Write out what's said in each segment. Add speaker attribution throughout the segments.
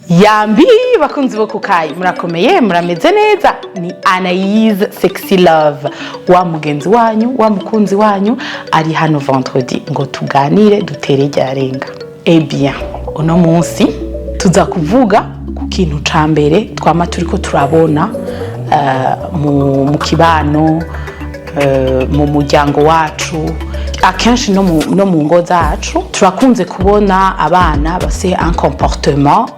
Speaker 1: Yambi bakunzi bo kukayi murakomeye murameze neza ni Anaïse Sexy Love wa mugenzi wanyu wa mukunzi wanyu ari hano vendredi ngo tuganire dutere ryarenga. Bien uno munsi tuza kuvuga ku kintu ca mbere twama turiko turabona mu kibano mu muryango wacu akenshi no mu ngo zacu turakunze kubona abana base un comportement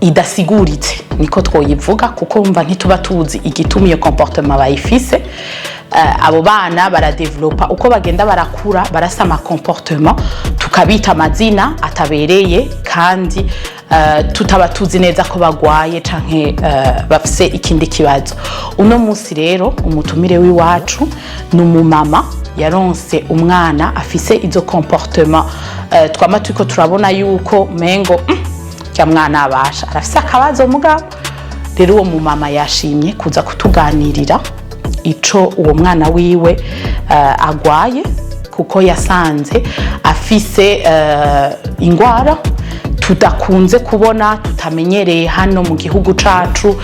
Speaker 1: idasiguritse niko twoyivuga kuko umva ntituba tuzi igituma iyo comportement bayifise. Abo bana baradevelopa uko bagenda barakura barasama comportement tukabita amazina atabereye kandi tutaba tuzi neza ko bagwaye canke bafise ikindi kibazo. Uno munsi rero umutumire w'iwacu n'umumama yaronse umwana afise izo comportement twama turiko turabona yuko mengo kya mwana abasha arafise akabazo mugabo rero uwo mumama yashimye kuza kutuganirira ico uwo mwana wiwe agwaye kuko yasanze afise ingwara tudakunze kubona tutamenyereye hano mu gihugu cacu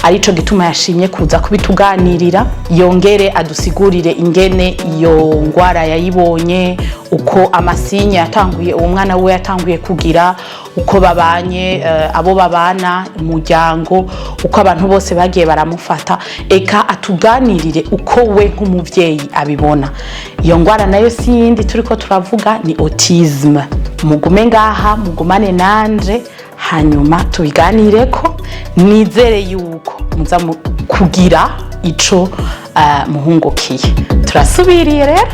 Speaker 1: arico gituma yashimye kuza kubituganirira yongere adusigurire ingene iyo ngwara yayibonye uko amasinya yatanguye uwo mwana we yatanguye kugira uko babanye abo babana umuryango uko abantu bose bagiye baramufata eka atuganirire uko we nk'umuvyeyi abibona. Iyo ngwara nayo sindi turiko turavuga ni autisme. Mugume ngaha mugumane nanje hanyuma tubiganireko nizere yuko muza kugira ico muhungukiye. Turasubiriye rero.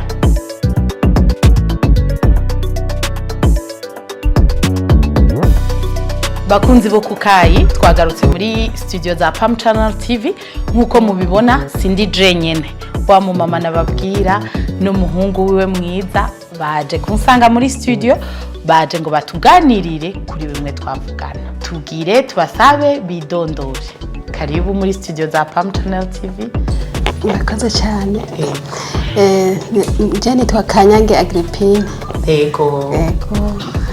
Speaker 1: Bakunzi bo kukayi twagarutse muri studio za Pam Channel TV nkuko mubibona sindi jenyene wa mu mama nababwira no muhungu wiwe mwiza baje kunsanga muri studio baje ngo batuganirire kuri bimwe twavugana tugire tubasabe bidondore. Karibu muri studio za Pam Channel TV.
Speaker 2: Murakoze cyane. Jeni twakanyange Agrippine.
Speaker 1: Ego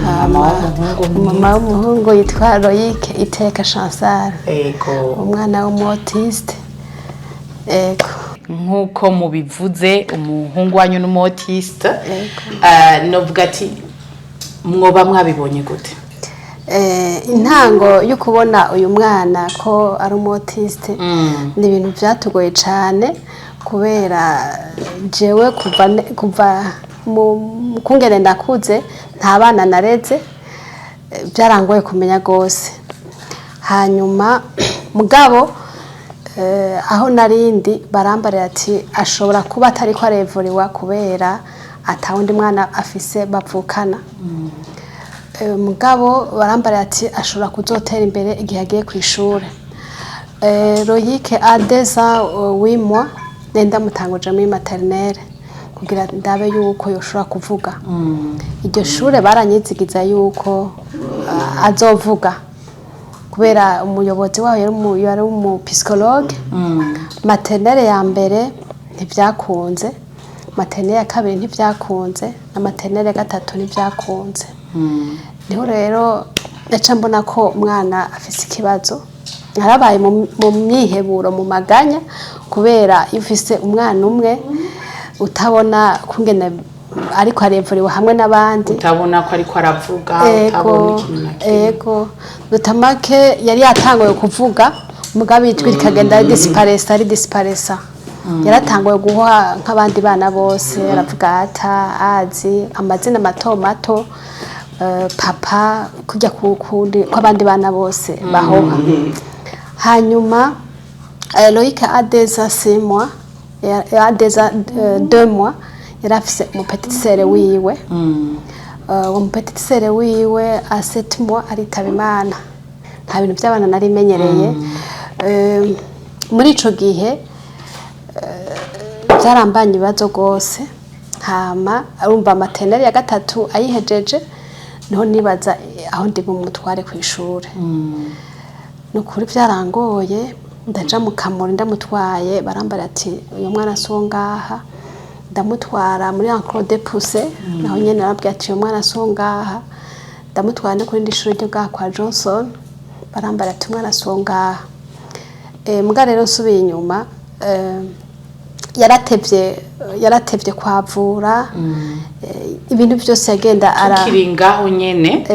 Speaker 2: mama w'umuhungu yitwa Loïc Iteka Chansar.
Speaker 1: Ego
Speaker 2: umwana w'umutiste. Ego
Speaker 1: nkuko mubivuze umuhungu wanyu n'umutiste. Novuga ati mwoba mwabibonye gute?
Speaker 2: Intango yo kubona uyu mwana ko ari umutiste ni ibintu byatugoye cyane kubera jewe kuva mu kungere ndakuze nta bana nareze byarangoye kumenya gose. Hanyuma mugabo aho narindi barambarira ati ashobora kuba atari ko arevuriwa kubera atawundi mwana afise bavukana. Mugabo barambarira ati ashobora kuzotera imbere igihe agiye ku ishure. Loïc a 2 ans 8 mois nenda mutanguje muri maternelle kugira ndabe yuko yoshobora kuvuga. Iryo shure baranyizigiza yuko azovuga kubera umuyobozi waho yari umu psychologue. Maternelle ya mbere ntibyakunze, maternelle ya kabiri ntibyakunze, na maternelle ya gatatu ntibyakunze. Niho rero naca mbona ko umwana afise ikibazo. Narabaye mu myiheburo mu maganya kubera ifise umwana umwe utabona kungene ariko arevuriwe hamwe n'abandi
Speaker 1: utabona ko ariko aravuga
Speaker 2: utabona ego dutamake yari yatangoye kuvuga umugabo yitwa ikagenda ari disparesa yaratangoye guha nk'abandi bana bose aravuga ata azi amazina mato mato papa kujya kukundi kw'abandi bana bose bahoha. Hanyuma Loïc a 2 ans 6 mois a 2 mois yarafise umupetite sere wiwe. Umupetite sere wiwe a 7 mois aritaba Imana. Nta bintu by'abana nari menyereye. Muri ico gihe byarambanye ibibazo gose. Hama urumva maternelle ya gatatu ayihejeje niho nibaza aho ndi bumutware ku ishure. Nukuri byarangoye ndaja mu Kamuri ndamutwaye barambara ati uyu mwana so ngaha ndamutwara muri Enclos de Pousse naho nyene narabwiye ati uyu mwana so ngaha ndamutwara no kuri ndishuri ryo kwa Johnson barambara ati umwana songaha. Mbwa rero nsubiye inyuma yaratevye kwavura ibintu byose yagenda
Speaker 1: tukiringaho nyene.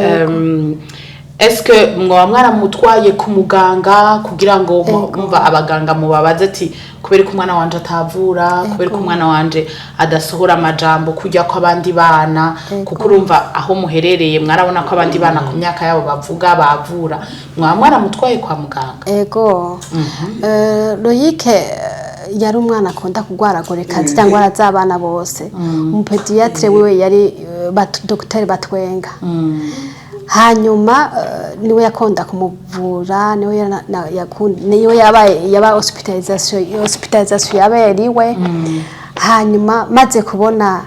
Speaker 1: Eske mwa mwaramutwaye ku muganga kugira ngo mumva abaganga mubabaze ati kubera ko umwana wanje atavura, kubera ko umwana wanje adasohora amajambo kujya ko abandi bana, kuko urumva aho muherereye mwarabona ko abandi bana ku myaka yabo bavuga bavura, mwaramutwaye kwa muganga?
Speaker 2: Ego. Loyike yari umwana akunda kugwaragurika cyangwa azabana bose. Umupediatre wiwe yari Dr. Batwenga. Hanyuma niwe yakunda kumuvura, niwe yaba hospitalisation yaberiwe. Hanyuma maze kubona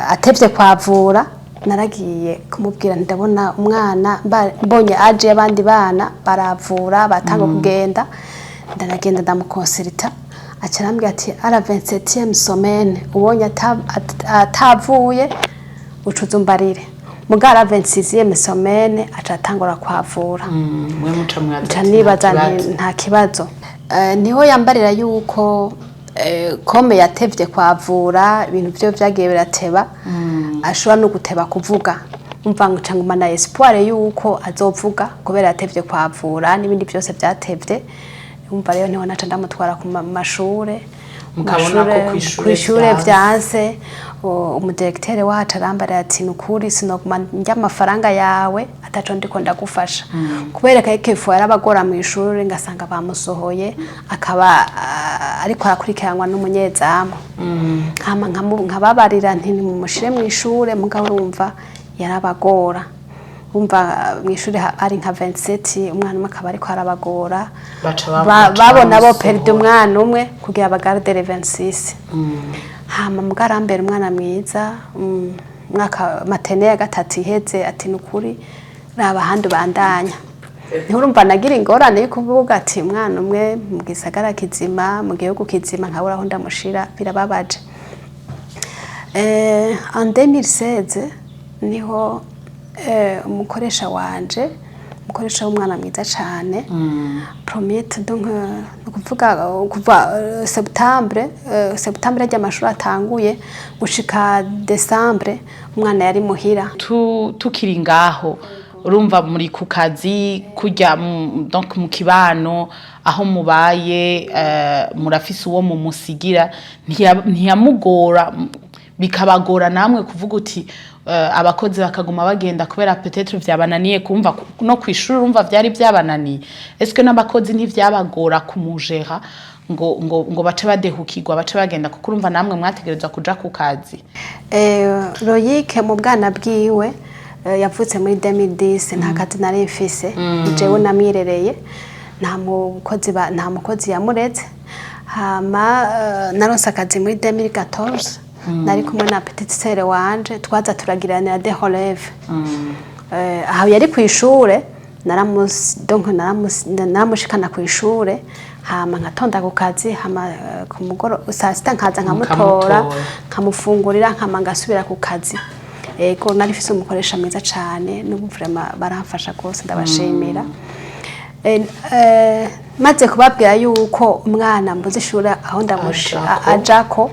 Speaker 2: atevye kwavura, naragiye kumubwira ndabona umwana mbonye aje abandi bana baravura batanga kugenda, ndaragenda ndamukonsulta, acarambwira ati ara 27e semaine ubonye atavuye ucuzumbarire. Mugara 26e semaine acatangura kwavura.
Speaker 1: Mwe muca mwaza
Speaker 2: nibaza nta kibazo. Niho yambarira yuko kome yatevye kwavura, ibintu byo vyagiye birateba, ashobora no guteba kuvuga. Umva ngicanguma na espoir yuko azovuga kubera yatevye kwavura n'ibindi byose byatevye. Umva rero niho naca ndamutwara ku mashure,
Speaker 1: mukabona ko
Speaker 2: kwishure vyanse. Umudirektere wacu arambara ati nukuri sinoguma njya amafaranga yawe ataco ndiko ndagufasha, kubera ko kefu yarabagora mu ishuri ngasanga bamusohoye akaba ariko arakurikiranwa n'umunyezamu. Hama nkababarira nti mumushire mu ishure, mugabo urumva yarabagora. Umva mu ishuri ari nka 27, umwana umwe akaba ariko arabagora, babona bo perde umwana umwe kugira bagardere 26. Hama mugarambera umwana mwiza, mwaka matene ya gatatu iheze ati nukuri raba handi bandanya. Nturumva nagira ingorane yo kuvuga ati umwana umwe mu gisagara kizima, mu gihugu kizima nkabura aho ndamushira, birababaje. En 2016 niho umukoresha wanje, umukoresha w'umwana mwiza cyane, promete donc kuva septembre y'amashuri atanguye gushika décembre umwana yari muhira.
Speaker 1: Tukiri ngaho urumva muri ku kazi kujya donc mu kibano aho mubaye, murafise uwo mumusigira, ntiyamugora bikabagora namwe kuvuga uti abakozi bakaguma bagenda kubera peut-être vyabananiye kumva no kwishura urumva vyari vyabananiye? Eske n'abakozi ntivyabagora kumujera ngo bace badehukirwa bace bagenda kuko urumva namwe mwategerezwa kuja ku kazi?
Speaker 2: Loyike mu bwana bwiwe yavutse muri 2010, nta kazi nari mfise, jewe namwirereye, nta mukozi yamureze. Hama naronse akazi muri 2014, nari kumwe na petite sœur wanje, twaza turagiranira de relève. Aho yari ku ishure, naramushikana ku ishure, hama nkatonda ku kazi, hama ku mugoro saa sita nkaza nkamutora, nkamufungurira, nkama ngasubira ku kazi. Ego nari mfise umukoresha mwiza cyane, n'ubu vraiment baramfasha rwose, ndabashimira. Maze kubabwira yuko umwana mbuze ishure aho ajako,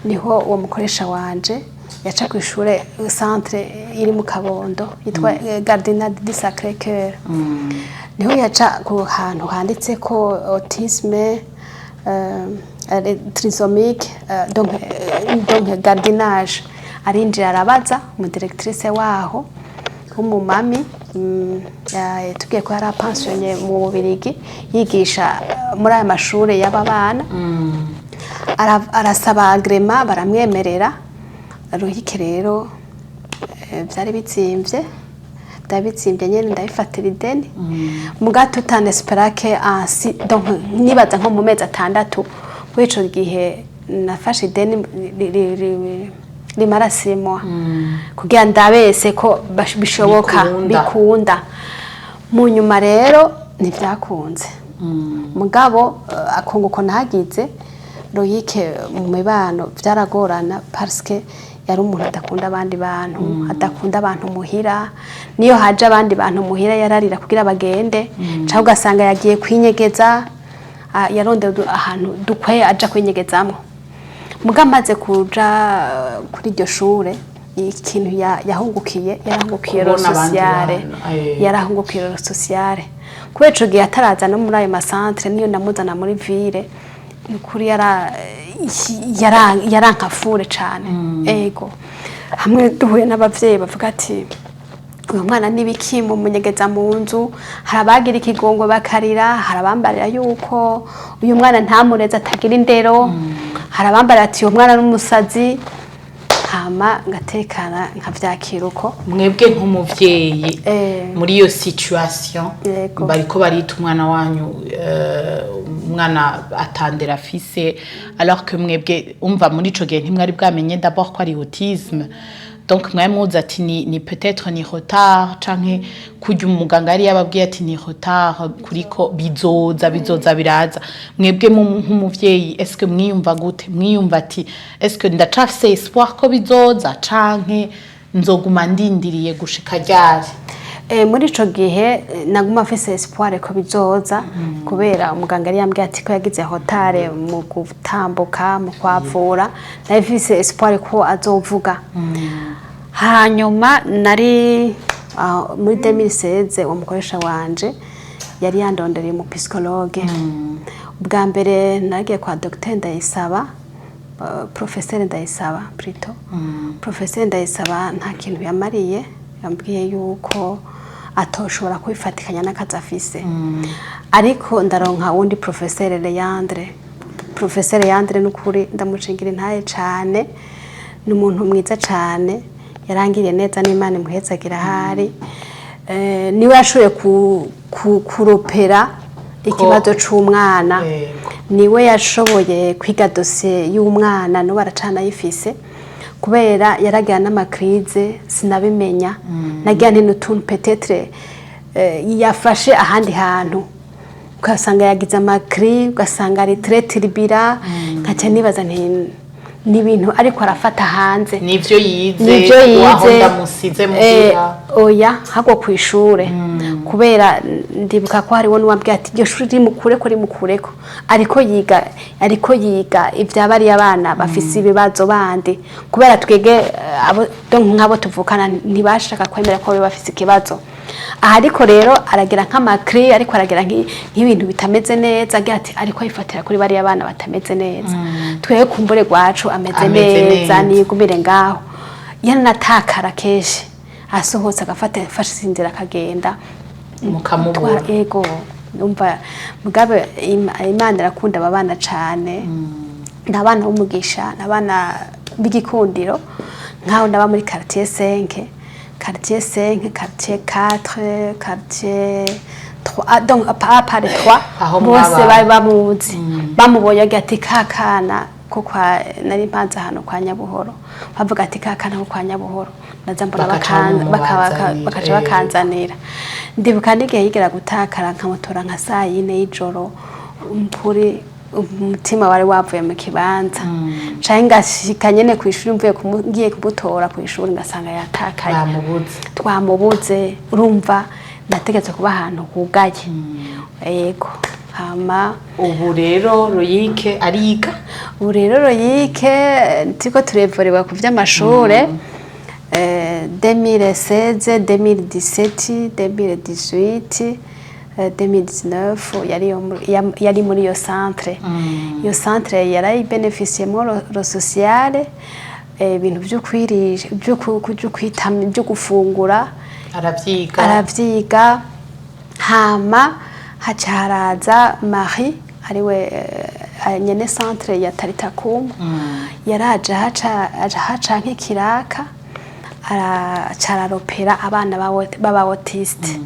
Speaker 2: niho uwo mukoresha wanje yaca ku ishure centre iri mu Kabondo yitwa Gardien du Sacré-Cœur. Niho yaca ku hantu handitse ko autisme trisomique, donc gardinage. Arinjira arabaza umudirektrice waho w'umumami, tugiye ko yari pensionné mu Bubiligi yigisha muri aya mashuri y'ababana. Arasaba agrema baramwemerera. Loyike rero byari bizimvye nyene, ndabifatira ideni mugato tanespera que donc nibaza nko mu mezi 6 kwico gihe nafashe ideni rimara 6 mois kugira ndabese ko bishoboka bikunda. Mu nyuma rero ntivyakunze, mugabo akunguko nagize Loyike mu mibano vyaragorana parce que yari umuntu adakunda abandi bantu adakunda abantu muhira niyo haje abandi bantu muhira yararira kugira bagende cyangwa ugasanga yagiye kwinyegeza yarondeye ahantu dukwe aja kwinyegezamwo muga maze kuja kuri iryo shure ikintu yahungukiye yarahungukiye ro sociale kubera ico gihe ataraza no muri ayo masantre niyo namuzana muri ville nukuri yarankafure cane ego hamwe duhuye n'abavyeyi bavuga ati uyu mwana nibiki mu munyegeza mu nzu harabagira ikigongo bakarira harabambarira yuko uyu mwana ntamureza atagira indero harabambarira ati uyu mwana n'umusazi hama ngatekana nkavyakira uko
Speaker 1: mwebwe nk'umuvyeyi muri iyo situation bariko barita umwana wanyu umwana atandera afise alors que mwebwe umva muri ico gihe ntimwari bwamenye d'abord ko ari autisme donc mwari muzi ati ni peut-être ni retard canke kujya umuganga yari yababwiye ati ni retard kuriko bizoza biraza mwebwe nk'umuvyeyi est-ce que mwiyumva gute mwiyumva ati est-ce que ndacafise espoir ko bizoza canke nzoguma ndindiriye gushika ryari
Speaker 2: muri ico gihe naguma afise espoir ko bizoza kubera umuganga yari yambwiye ati ko yagize hotare mu gutambuka mu kwavura nafise espoir ko azovuga hanyuma nari muri 2016 umukoresha wanje yari yandondereye mu psychologue ubwa mbere nagiye kwa Dr Ndayisaba professeur Ndayisaba plutôt professeur Ndayisaba nta kintu yamariye yambwiye yuko atoshobora kwifatikanya n'akazi afise ariko ndaronka wundi professeur Leandre n'ukuri ndamucingira intaye cane n'umuntu mwiza cane yarangiriye neza n'Imana imuhezagira hari niwe yashoboye kuropera ikibazo c'umwana niwe yashoboye kwiga dossier y'umwana no baracana yifise kubera yaragira n'amakrize sinabimenya nagira n'utuntu peut-être yafashe ahandi hantu ugasanga yagize amakri ugasanga ari très turbira nkaca nibaza n'ibintu ariko arafata hanze
Speaker 1: nivyo yize waho ndamusize mugira
Speaker 2: oya hago kwishure kubera ndibuka ko hariho n'uwambwiye ati iryo shuri rimukureko ariko yiga ivyabari abana bafise ibibazo bandi kubera twege abo nk'abo tuvukana ntibashaka kwemera ko bafise ikibazo ariko rero aragira nk'amakri ariko aragira nk'ibintu bitameze neza agira ati ariko yifatira kuri bari abana batameze neza twege kumbure gwacu ameze neza nigumire ngaho yanatakara keshi asohotse agafata fashe inzira akagenda
Speaker 1: mukamubura
Speaker 2: ego umva mugabe Imana irakunda abana cane n'abana b'umugisha n'abana b'igikundiro nkaho ndaba muri quartier 5 quartier 4 quartier 3 donc à part 3 bose bari bamuzi bamubonye gati kakana ko kwa nari mpanze hano kwa Nyabuhoro bavuga ati kakana ko kwa Nyabuhoro ndazambura bakaca bakanzanira ndibuka n'igihe yigera gutakara nkamutora nka saa 4 y'ijoro mpuri umutima wari wavuye mu kibanza canke ngashika nyene kwishuri mvuye ngiye kumutora kwishuri ngasanga yatakaye twamubuze urumva nategetse kuba ahantu hugaye yego hama
Speaker 1: ubu rero Loyike ariga
Speaker 2: tiko turevorewa ku vy'amashure 2016 2017 2018 2019 yari muri iyo centre iyo centre yari beneficiemo ro sociale ibintu byo kwirije byo kwitama byo gufungura aravyiga hama hacaraza Marie ariwe nyene centre ya Taritakum yaraje haca nk'ikiraka aracaropera abana baba autiste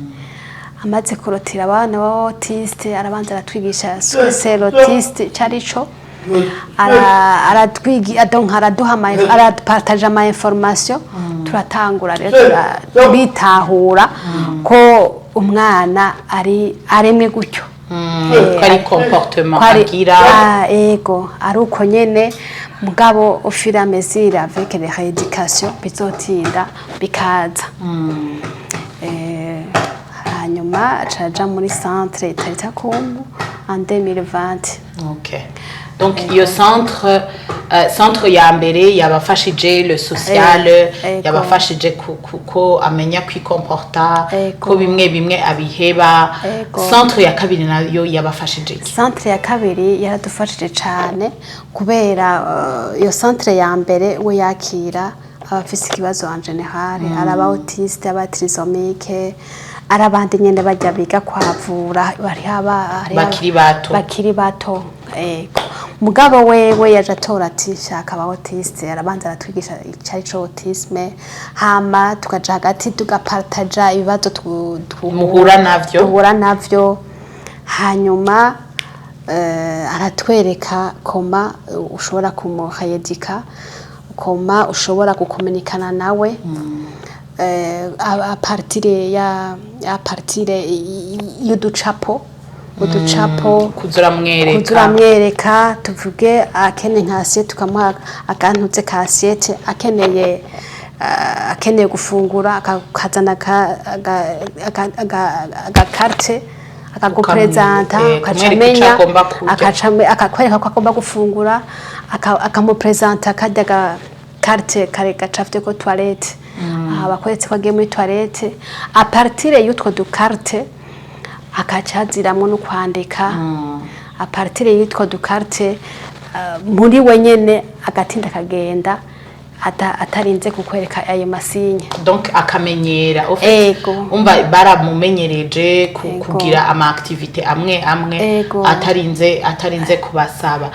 Speaker 2: amaze kurotira abana baba autiste arabanza aratwigisha c'est autiste carico aratwigi donc aradupartage ama information turatangura rero bitahura ko umwana aremwe gutyo
Speaker 1: ari comportement agira
Speaker 2: ego ari uko nyene mugabo au fur et à mesure avec les rééducations bizotinda bikaza hanyuma acaja muri centre itarita kumbu en 2020.
Speaker 1: Okay. Donc iyo centre ya mbere yabafashije le social yabafashije kuko amenya kwikomporta ko bimwe abiheba. Centre ya kabiri nayo yabafashije iki?
Speaker 2: Centre ya kabiri yaradufashije cyane kubera iyo centre ya mbere we yakira abafise ikibazo en general araba autiste aba trisomique arabandi nyene bajya biga kwavura bakiri bato mugabo wewe yaje atora ati shaka aba autiste arabanza aratwigisha icari cyo autisme hama tukaja hagati tugapartaja ibibazo muhura navyo hanyuma aratwereka koma ushobora kumuhayedika koma ushobora gukomunikana nawe a partire y'uducapo kuzuramwereka tuvuge akene nka assiette tukamuha akantuze ka assiette akeneye gufungura akazana agakarte akagupresenta akacamenya akakwereka ko agomba gufungura akamupresenta kajya carte kare gacafite ko toilette abakweretse ko agiye muri toilette a partire y'utwo du carte akacaziramwo no kwandika a partire y'utwo du carte muri wenyene agatinda kagenda atarinze kukwereka ayo masinye
Speaker 1: donc akamenyera umva baramumenyereje kugira ama activité amwe atarinze kubasaba.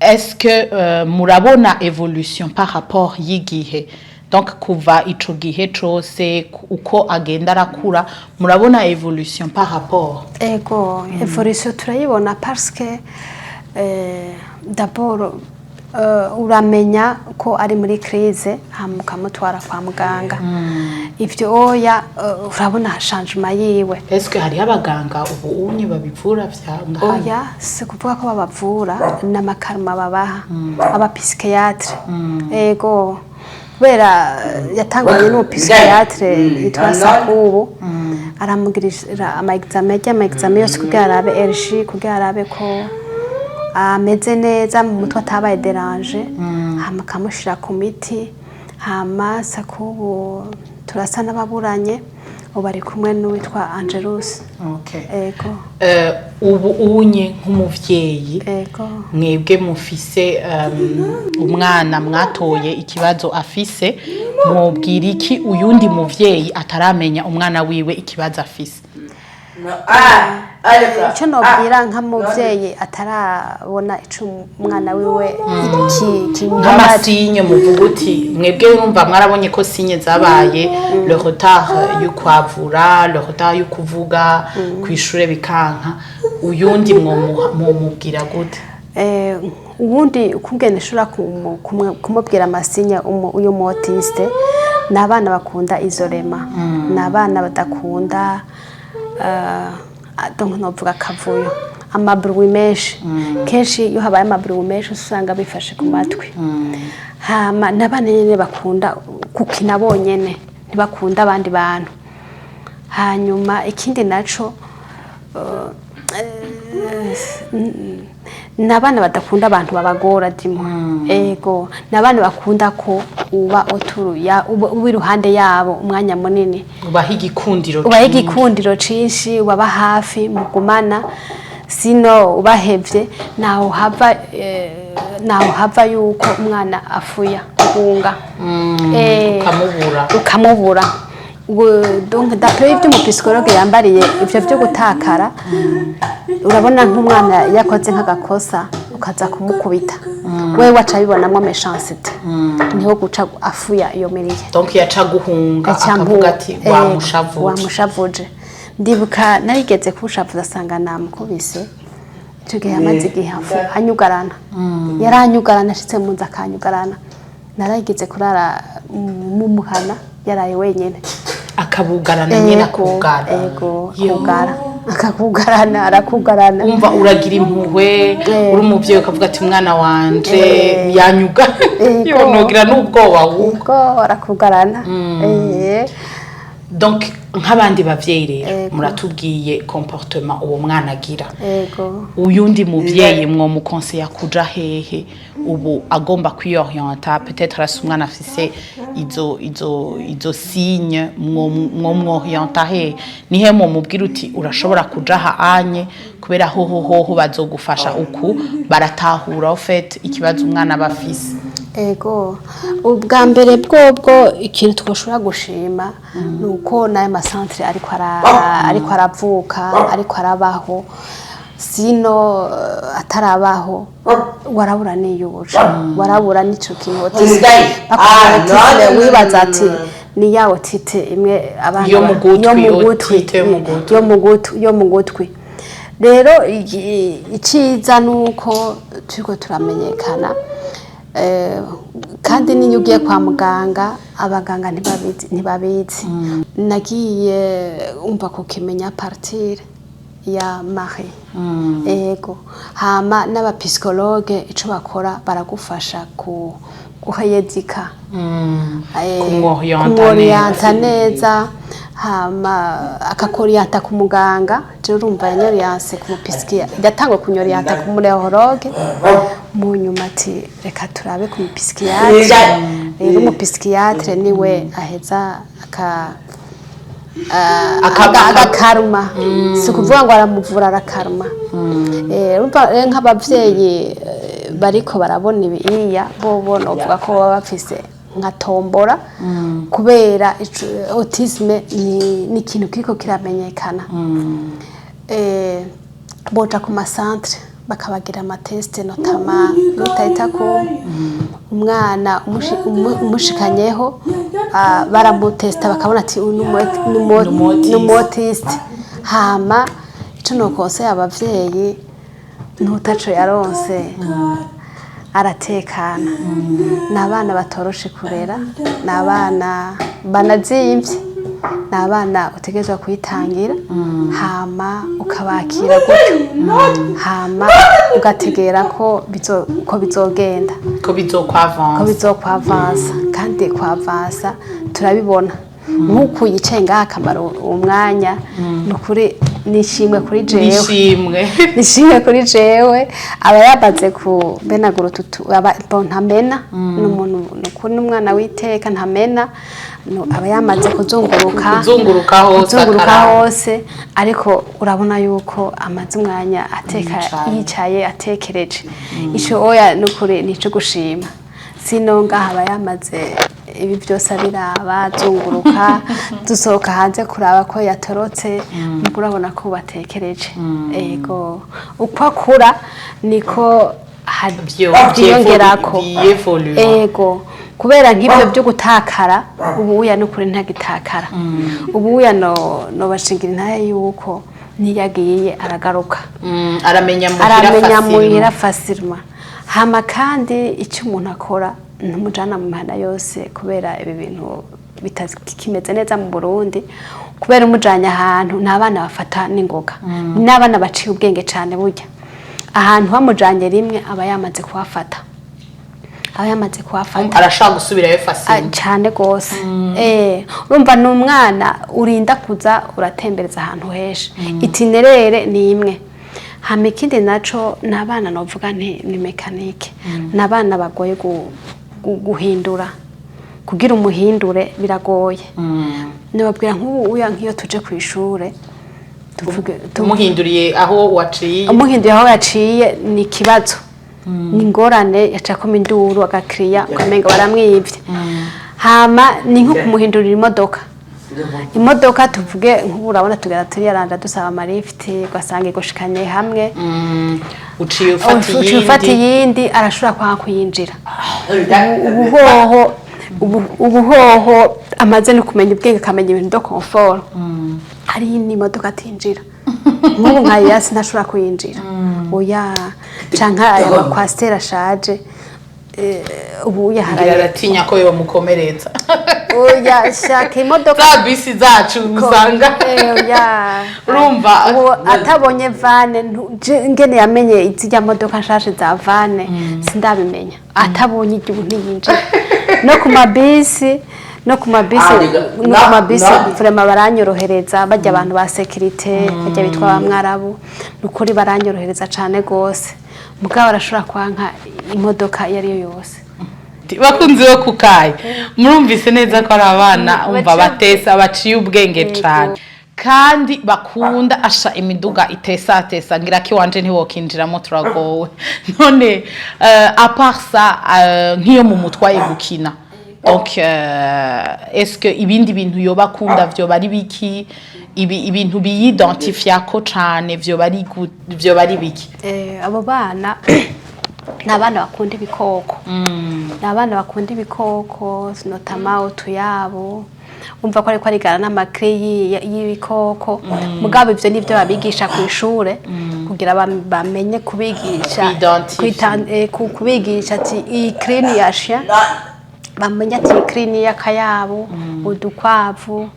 Speaker 1: Est-ce que murabona évolution par rapport y'igihe donc kuva ico gihe cose uko agenda arakura murabona évolution par rapport?
Speaker 2: Évolution turayibona parce que d'abord uramenya ko ari muri crise hamukamutwara kwa muganga ivyo oya urabona changement yiwe.
Speaker 1: Est-ce que hari abaganga ubu unye babivura vyanga?
Speaker 2: Oya se kuvuga ko babavura n'amakarma babaha aba psychiatre kubera yatanganye no psychiatre yitwa Sakubu aramugirira ama examen yose kugira arabe RG kugira arabe ko ameze neza mu mutwe atabaye dérange hama kamushira ku miti hama Sakubu turasa n'ababuranye ubari kumwe n'uwitwa Angelus.
Speaker 1: Ubu unye nk'umuvyeyi mwebwe mufise umwana mwatoye ikibazo afise mwobwira iki uyundi muvyeyi ataramenya umwana wiwe ikibazo afise?
Speaker 2: Icyo nobwira nka muvyeyi atarabona ico umwana wiwe
Speaker 1: nk'amasinye muvuga uti mwebwe mwumva mwarabonye ko sinye zabaye le retard yo kwavura le retard yo kuvuga kwishure bikanka uyundi mwomubwira gute?
Speaker 2: Uwundi ukungene shura kumubwira amasinya uyu autiste n'abana bakunda isolema n'abana badakunda donc novuga kavuyo amabruwi menshi kenshi iyo habaye amabruwi menshi usanga bifashe ku matwi hama n'abana nyene bakunda kukina bonyene ntibakunda abandi bantu hanyuma ikindi naco n'abana badakunda abantu babagora dimo n'abana bakunda ko uba oturuya uba iruhande yabo umwanya munini
Speaker 1: ubaha igikundiro
Speaker 2: cinshi ubaba hafi mugumana sino ubahevye naho hava yuko umwana afuya guhunga ukamubura donc d'après ibyo umupsikologe yambariye ivyo byo gutakara urabona nk'umwana yakoze nk'agakosa ukaza kumukubita wewe wacabibonamo méchanceté niho guca afuya iyo miriye
Speaker 1: donc yaca guhunga akavuga ati
Speaker 2: wamushavuje ndibuka narigeze kushavuza asanga namukubise icyo gihe amaze igihe anyugarana yaranyugarana ashitse munza akanyugarana narigeze kurara mu muhana yaraye wenyene
Speaker 1: akabugarana nyene akugara
Speaker 2: kugara akakugarana arakugarana
Speaker 1: umva uragira impuhwe uri umuvyeyi ukavuga ati umwana wanje yanyuga yonogira n'ubwoba
Speaker 2: ubwo arakugarana
Speaker 1: donc nk'abandi bavyeyi rero muratubwiye comportement uwo mwana agira uyundi muvyeyi mwo mukonseya kuja hehe ubu agomba kwiorienta peut-être arasa umwana afise izo signe mwo mworienta hehe nihe mwo mubwira uti urashobora kuja aha anye kubera hoho bazogufasha uku baratahura fait ikibazo umwana bafise
Speaker 2: ego ubwa mbere bwobwo ikintu twoshobora gushima nuko nayo masantre ariko aravuka ariko arabaho sino atarabaho warabura niyuje warabura n'ico kintu wibaza ati ni yawo tite imwe abana yo mu gutwi rero iciza nuko turiko turamenyekana kandi niyo ugiye kwa muganga abaganga ntibabizi nagiye umva kukimenya partir ya Marie ego hama n'abapsikologe ico bakora baragufasha guhayedika kumworienta neza hama akakorienta ku muganga je urumva yanyoriyanse ku mupsikiatre yatangwe kunyorienta ku neurologe mu nyuma ati reka turabe ku mupsikiatre rero umupsikiatre niwe aheza akakaruma si kuvuga ngo aramuvura arakaruma nk'abavyeyi bariko barabona ibiya bo novuga ko baba bafise nka tombora kubera autisme ni ikintu kiriko kiramenyekana boja ku masantre bakabagira amateste notama notahita ko umwana umushikanyeho baramutesta bakabona ati n'umotiste hama ico nokonseye abavyeyi ntutaco yaronse aratekana n'abana batoroshe kurera n'abana banazimvye n'abana utegerezwa kwitangira hama ukabakira gutyo hama ugategera ko bizogenda
Speaker 1: ko bizokwavansa kandi kwavansa turabibona nk'uko yicaye ngaha akamaro umwanya nukuri nishimwe kuri jewe aba yabaze ku benaguru ntamena n'umwana witeka ntamena aba yamaze kuzunguruka hose ariko urabona yuko amaze umwanya yicaye atekereje ico oya nukuri nico gushima sino ngaha aba yamaze ibi byose abiraba zunguruka dusohoka hanze kuraba ko yatorotse urabona ko batekereje ego uko akura niko byongerako ego kubera nk'ibyo byo gutakara ubuya n'ukuri ntagitakara ubuya no bashingira intaye yuko niyagiye aragaruka aramenya
Speaker 2: muhira fasirma hama kandi icyo umuntu akora ntumujana mu mahana yose kubera ibi bintu bitakimeze neza mu Burundi kubera umujanye ahantu n'abana bafata n'ingoga n'abana baciye ubwenge cyane burya ahantu bamujanye rimwe aba yamaze kuhafata
Speaker 1: arashaka gusubirayo fasile
Speaker 2: cyane gose urumva n'umwana urinda kuza uratembereza ahantu heshe itinerere ni imwe hama ikindi naco n'abana novuga ni mekanike n'abana bagoye guhindura kugira umuhindure biragoye nababwira nk'iyo tuje ku ishure
Speaker 1: umuhinduriye aho
Speaker 2: yaciye ni kibazo ni ngorane yacako induru agakiriya ukamenga baramwivye hama ni nko kumuhindurira imodoka tuvuge nk'ubu urabona tugera turiyaranda dusaba amarifiti ugasanga igushikanye hamwe
Speaker 1: uciye ufata
Speaker 2: iyindi arashobora kwanga kuyinjira ubuhoho amaze no kumenya ubwenge akamenya ibintu do confort hari n'imodoka atinjira nk'ubu nka yasi ntashobora kuyinjira oya canke aya makwasiteri ashaje ubu
Speaker 1: aratinya ko yomukomeretsa
Speaker 2: oya shaka imodoka
Speaker 1: za bisi zacu usanga
Speaker 2: oya
Speaker 1: urumva
Speaker 2: atabonye vane ngene yamenye izijya modoka nshashe za vane sindabimenya atabonye igihe ntiyinjira no ku mabisi vraiment baranyorohereza bajya abantu ba security bajya bitwa bamwarabu nukuri baranyorohereza cyane gose mugabo barashobora kwanka imodoka yari yo yose
Speaker 1: bakunzi bo kukaye murumvise neza ko ari abana umva batesa baciye ubwenge cyane kandi bakunda asha imiduga itesa ngira ki wanje ntiwokinjiramo turagowe none à part ça nk'iyo mu mutwaye gukina donc est-ce que ibindi bintu yo bakunda vyo bari biki ibintu biyidentifia ko cane vyo bari biki
Speaker 2: abo bana n'abana bakunda ibikoko n'abana bakunda ibikoko sinotama utuyabo umva ko ariko arigana n'amakreyi y'ibikoko mugabo ivyo nivyo babigisha ku ishure kugira bamenye kubigisha kubigisha ati iyi crane ya chien bamenye ati crane y'akayabo udukwavu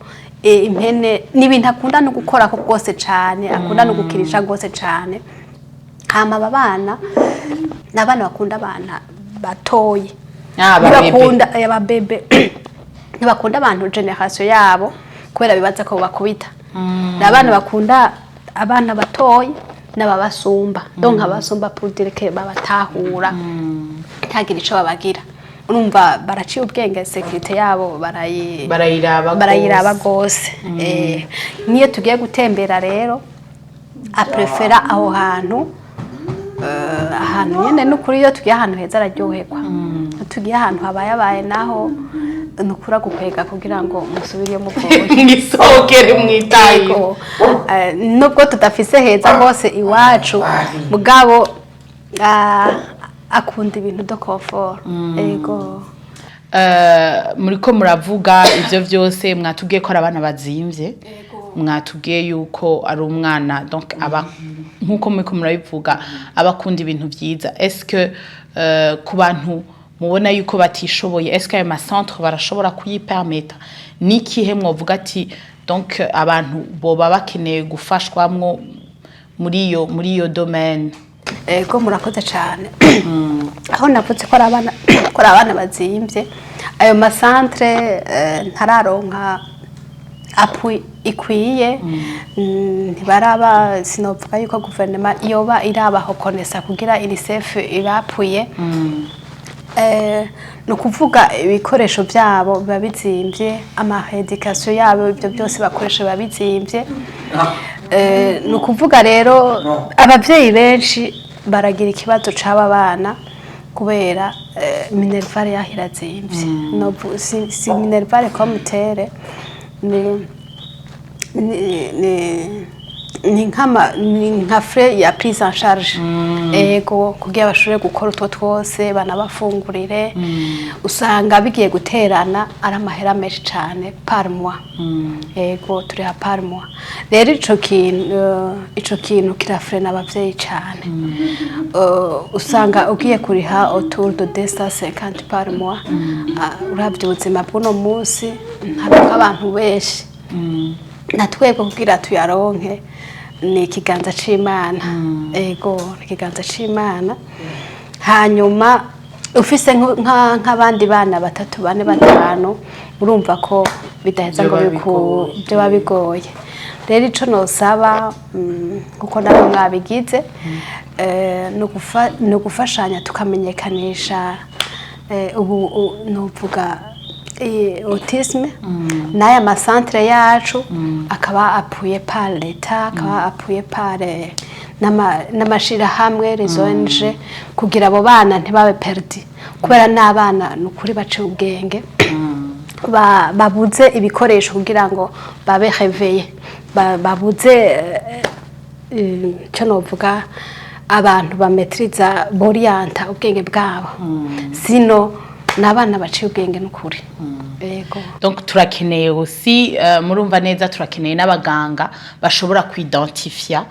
Speaker 2: impene n'ibintu akunda no gukora ko gose cane akunda no gukirisha gose cane hama babana n'abana bakunda abana batoye bakunda ababebe ntibakunda abantu generation yabo kubera bibaza ko bakubita n'abana bakunda abana batoye n'ababasumba donc abasumba pour dire que babatahura ntagira ico babagira urumva baraciye ubwenge security yabo barayiraba gose niyo tugiye gutembera rero aprefera aho hantu ahantu nyene nukuri iyo tugiye ahantu heza araryoherwa tugiye ahantu habaye naho nukura gukwega kugira ngo musubire mu bwoye
Speaker 1: ngisokere mwitaye
Speaker 2: nubwo tudafise heza hose iwacu mugabo akunda ibintu do confort ego
Speaker 1: muriko muravuga ivyo vyose mwatubwiye ko ari abana bazimvye mwatubwiye yuko ari umwana donc aba nkuko muriko murabivuga abakunda ibintu vyiza est-ce que ku bantu mubona yuko batishoboye est-ce que ayo macentre barashobora kuyipermettre nikihe mwovuga ati donc abantu boba bakeneye gufashwamwo muri iyo domaine
Speaker 2: ego murakoze cyane aho navuze ko ari abana bazimvye ayo macentre ntararonka appui ikwiye ntibaraba sinovuga yuko guverinoma iyoba irabaho konesa kugira UNICEF ibapuye no kuvuga ibikoresho byabo biba bizimvye ama education yabo ibyo byose bakoresha biba bizimvye no kuvuga rero abavyeyi benshi baragira ikibazo c'aba bana kubera minervare yahirazimvye no si minervare comme tere ni nka frais ya prise en charge ego kugira bashobore gukora utwo twose banabafungurire usanga bigiye guterana ari amahera menshi cyane par mois ego turi ha par mois rero ico kintu kirafrena abavyeyi cyane usanga ugiye kuriha autour de 250 par mois uravye ubuzima bw'uno munsi ntabwo abantu benshi natwebwe kugira tuyaronke ni ikiganza c'Imana ego ikiganza c'Imana hanyuma ufise nk'abandi bana batatu bane batanu urumva ko bidaheza ngo byo babigoye rero ico nosaba kuko nabo mwabigize no gufashanya tukamenyekanisha ubu novuga autisme n'aya macentre yacu akaba appuye par l'État akaba appuye par n'amashira hamwe les ONG kugira abo bana ntibabe perdi kubera n'abana nukuri bace ubwenge babuze ibikoresho kugira ngo babe réveillé babuze cyo novuga abantu bametriza borienta ubwenge bwabo sino n'abana baciye ubwenge n'ukuri yego
Speaker 1: donc turakeneye aussi murumva neza turakeneye n'abaganga bashobora kwidentifia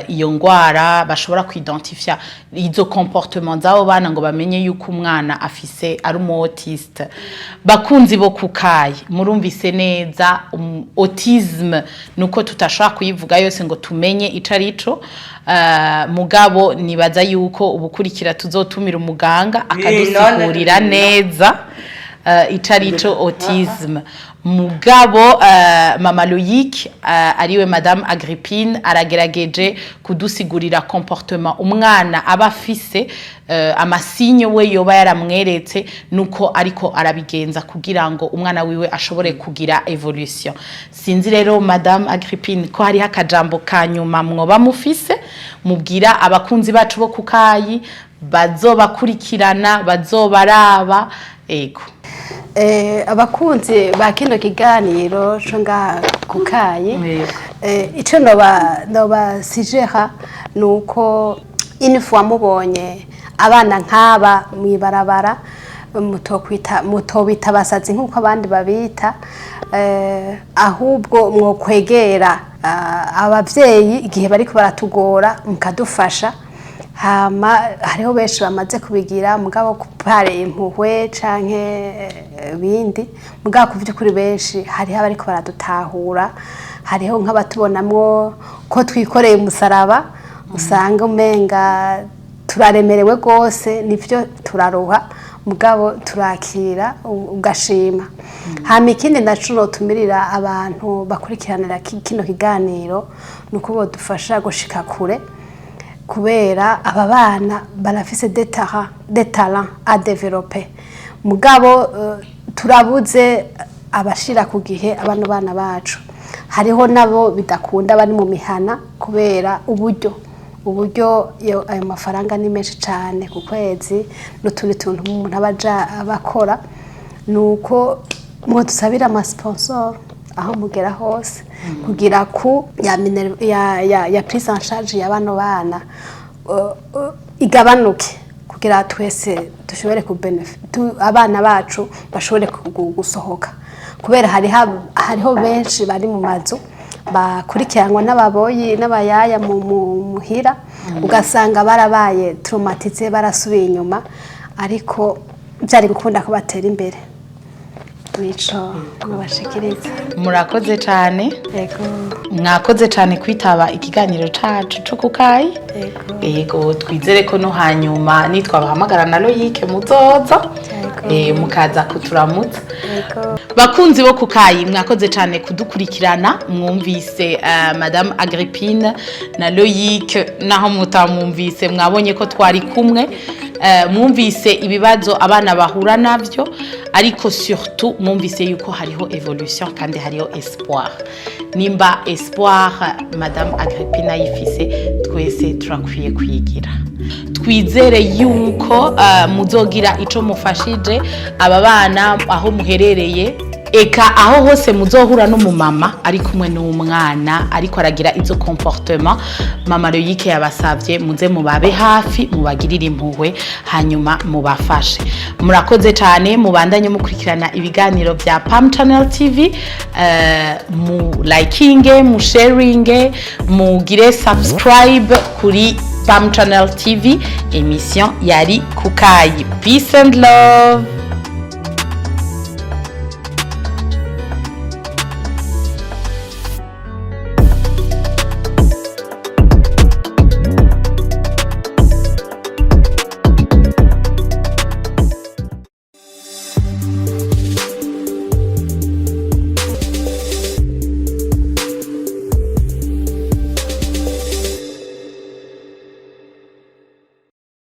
Speaker 1: iyo ngwara bashobora kwidentifia izo comportement z'abo bana ngo bamenye yuko umwana afise ari umu autiste. Bakunzi bo kukayi murumvise neza autisme nuko tutashobora kuyivuga yose ngo tumenye icarico. Mugabo nibaza yuko ubukurikira tuzotumira umuganga akadusigurira neza icarico autisme. Mugabo mama Loïc ariwe madame Agrippine aragerageje kudusigurira comportement umwana aba afise, amasinyo we yoba yaramweretse nuko ariko arabigenza kugira ngo umwana wiwe ashobore kugira evolution. Sinzi rero madame Agrippine ko hari akajambo kanyuma mwoba mufise mubwira abakunzi bacu bo kukayi bazobakurikirana bazobaraba ego.
Speaker 2: Abakunzi ba kino kiganiro cyo ngaha kukayi icyo noba sijeha nuko inifu mubonye abana nk'aba mwibarabara mutobita basazi nk'uko abandi babita, ahubwo mwokwegera abavyeyi igihe bariko baratugora mukadufasha. Hariho benshi bamaze kubigira mugabo kupare impuhwe canke bindi, mugabo kuvyukuri benshi hariho abariko baradutahura, hariho nk'abatubonamwo ko twikoreye umusaraba usanga umenga turaremerewe gose, nivyo turaruha mugabo turakira ugashima. Hama ikindi naco notumirira abantu bakurikiranira kino kiganiro nuko bodufasha gushika kure, kubera aba bana barafise des talents à développer. Mugabo turabuze abashira ku gihe abano bana bacu. Hariho nabo bidakunda bari mu mihana kubera uburyo ayo mafaranga ni menshi cyane ku kwezi n'utundi tuntu umuntu abaja abakora, nuko mwo dusabira ama sponsor aho mugera hose kugira ku ya prise en charge y'abano bana igabanuke, kugira twese dushobore ku abana bacu bashobore gusohoka, kubera hariho benshi bari mu mazu bakurikiranwa n'ababoyi n'abayaya mu muhira, ugasanga barabaye traumatize barasubiye inyuma, ariko byari gukunda ko batera imbere. Nico mubashikiriza.
Speaker 1: Murakoze cyane.
Speaker 2: Yego.
Speaker 1: Mwakoze cyane kwitaba ikiganiro cacu cyo kukayi. Yego twizere ko no hanyuma nitwabahamagara na Loïc muzoza. Mukaza kuturamutsa. Bakunzi bo kukayi mwakoze cyane kudukurikirana, mwumvise madame Agrippine na Loïc, naho mutamwumvise mwabonye ko twari kumwe. Mwumvise ibibazo abana bahura navyo, ariko surtout mwumvise yuko hariho evolution kandi hariho espoir. Nimba espoir madame Agrippine yifise, twese turakwiye kwigira. Twizere yuko muzogira ico mufashije aba bana aho muherereye, eka aho hose muzohura n'umumama ari kumwe n'umwana ariko aragira izo comportement. Mama Loïc yabasavye muze mubabe hafi, mubagirire impuhwe, hanyuma mubafashe. Murakoze cyane, mubandanye mukurikirana ibiganiro bya Pam Channel TV, mu likinge, mu sharinge, mugire subscribe kuri Pam Channel TV. Emission yari kukayi. Peace and love.